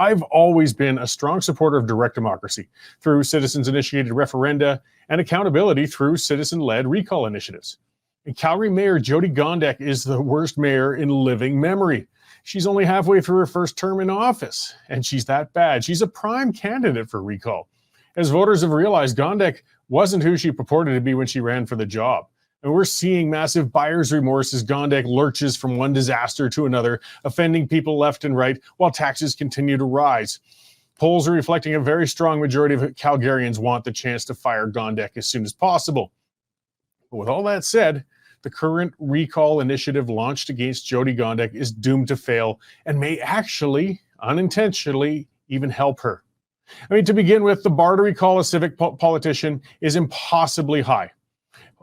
I've always been a strong supporter of direct democracy through citizens-initiated referenda and accountability through citizen-led recall initiatives. And Calgary Mayor Jyoti Gondek is the worst mayor in living memory. She's only halfway through her first term in office, and she's that bad. She's a prime candidate for recall. As voters have realized, Gondek wasn't who she purported to be when she ran for the job. And we're seeing massive buyer's remorse as Gondek lurches from one disaster to another, offending people left and right while taxes continue to rise. Polls are reflecting a very strong majority of Calgarians want the chance to fire Gondek as soon as possible. But with all that said, the current recall initiative launched against Jyoti Gondek is doomed to fail and may actually, unintentionally, even help her. I mean, to begin with, the bar to recall a civic politician is impossibly high.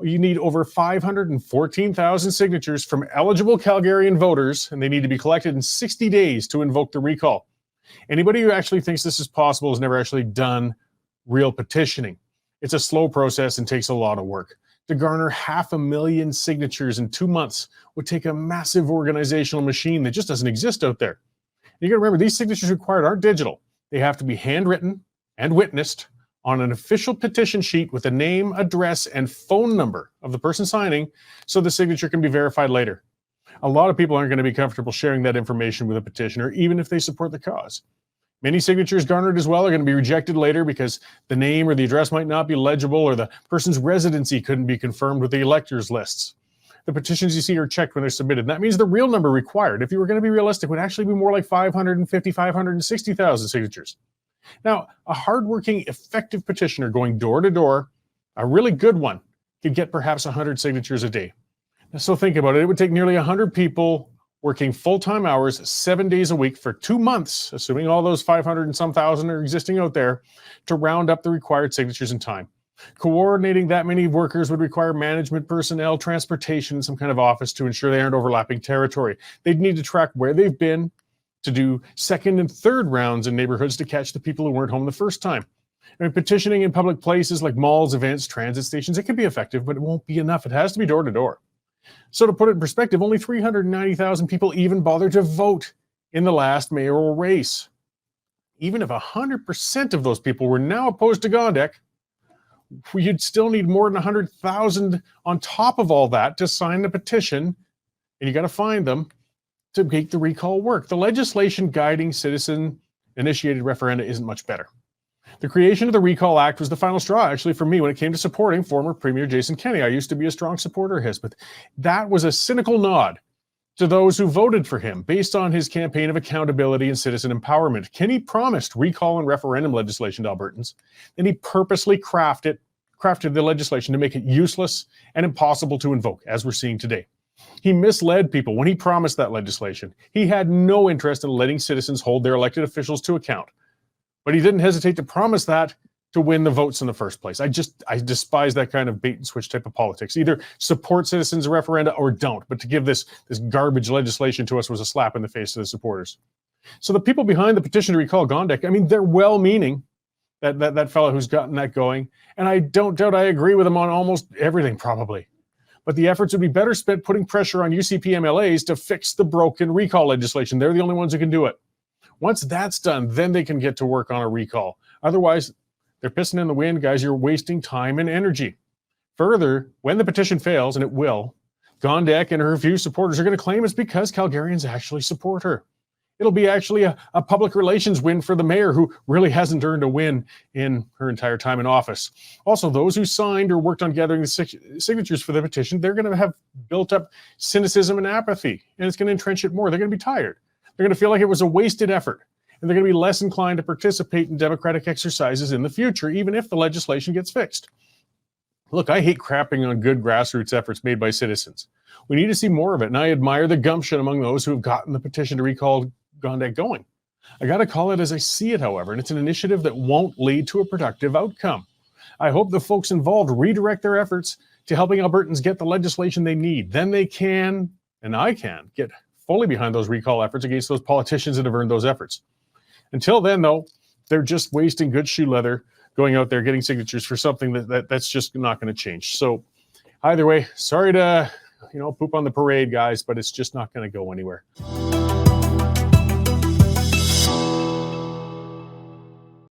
You need over 514,000 signatures from eligible Calgarian voters, and they need to be collected in 60 days to invoke the recall. Anybody who actually thinks this is possible has never actually done real petitioning. It's a slow process and takes a lot of work. To garner 500,000 signatures in 2 months would take a massive organizational machine that just doesn't exist out there. You got to remember, these signatures required aren't digital. They have to be handwritten and witnessed on an official petition sheet with the name, address, and phone number of the person signing so the signature can be verified later. A lot of people aren't going to be comfortable sharing that information with a petitioner, even if they support the cause. Many signatures garnered as well are going to be rejected later because the name or the address might not be legible or the person's residency couldn't be confirmed with the electors lists. The petitions you see are checked when they're submitted. That means the real number required, if you were going to be realistic, would actually be more like 550, 560,000 signatures. Now, a hardworking, effective petitioner going door to door, a really good one, could get perhaps 100 signatures a day. So think about it. It would take nearly 100 people working full-time hours, 7 days a week for 2 months, assuming all those 500 and some thousand are existing out there, to round up the required signatures in time. Coordinating that many workers would require management personnel, transportation, and some kind of office to ensure they aren't overlapping territory. They'd need to track where they've been, to do second and third rounds in neighborhoods to catch the people who weren't home the first time. I mean, petitioning in public places like malls, events, transit stations, it can be effective, but it won't be enough. It has to be door to door. So to put it in perspective, only 390,000 people even bothered to vote in the last mayoral race. Even if 100% of those people were now opposed to Gondek, you'd still need more than 100,000 on top of all that to sign the petition, and you got to find them to make the recall work. The legislation guiding citizen-initiated referenda isn't much better. The creation of the Recall Act was the final straw, actually, for me when it came to supporting former Premier Jason Kenney. I used to be a strong supporter of his, but that was a cynical nod to those who voted for him based on his campaign of accountability and citizen empowerment. Kenney promised recall and referendum legislation to Albertans, and he purposely crafted the legislation to make it useless and impossible to invoke, as we're seeing today. He misled people when he promised that legislation. He had no interest in letting citizens hold their elected officials to account. But he didn't hesitate to promise that to win the votes in the first place. I despise that kind of bait and switch type of politics. Either support citizens' referenda or don't. But to give this garbage legislation to us was a slap in the face to the supporters. So the people behind the petition to recall Gondek, I mean, they're well-meaning, that fellow who's gotten that going. And I don't doubt I agree with him on almost everything, probably. But the efforts would be better spent putting pressure on UCP MLAs to fix the broken recall legislation. They're the only ones who can do it. Once that's done, then they can get to work on a recall. Otherwise, they're pissing in the wind, guys. You're wasting time and energy. Further, when the petition fails, and it will, Gondek and her few supporters are going to claim it's because Calgarians actually support her. It'll be actually a public relations win for the mayor, who really hasn't earned a win in her entire time in office. Also, those who signed or worked on gathering the signatures for the petition, they're going to have built up cynicism and apathy, and it's going to entrench it more. They're going to be tired. They're going to feel like it was a wasted effort, and they're going to be less inclined to participate in democratic exercises in the future, even if the legislation gets fixed. Look, I hate crapping on good grassroots efforts made by citizens. We need to see more of it, and I admire the gumption among those who have gotten the petition to recall Gondek going. I got to call it as I see it, however, and it's an initiative that won't lead to a productive outcome. I hope the folks involved redirect their efforts to helping Albertans get the legislation they need. Then they can, and I can, get fully behind those recall efforts against those politicians that have earned those efforts. Until then, though, they're just wasting good shoe leather going out there getting signatures for something that's just not going to change. So either way, sorry to poop on the parade, guys, but it's just not going to go anywhere.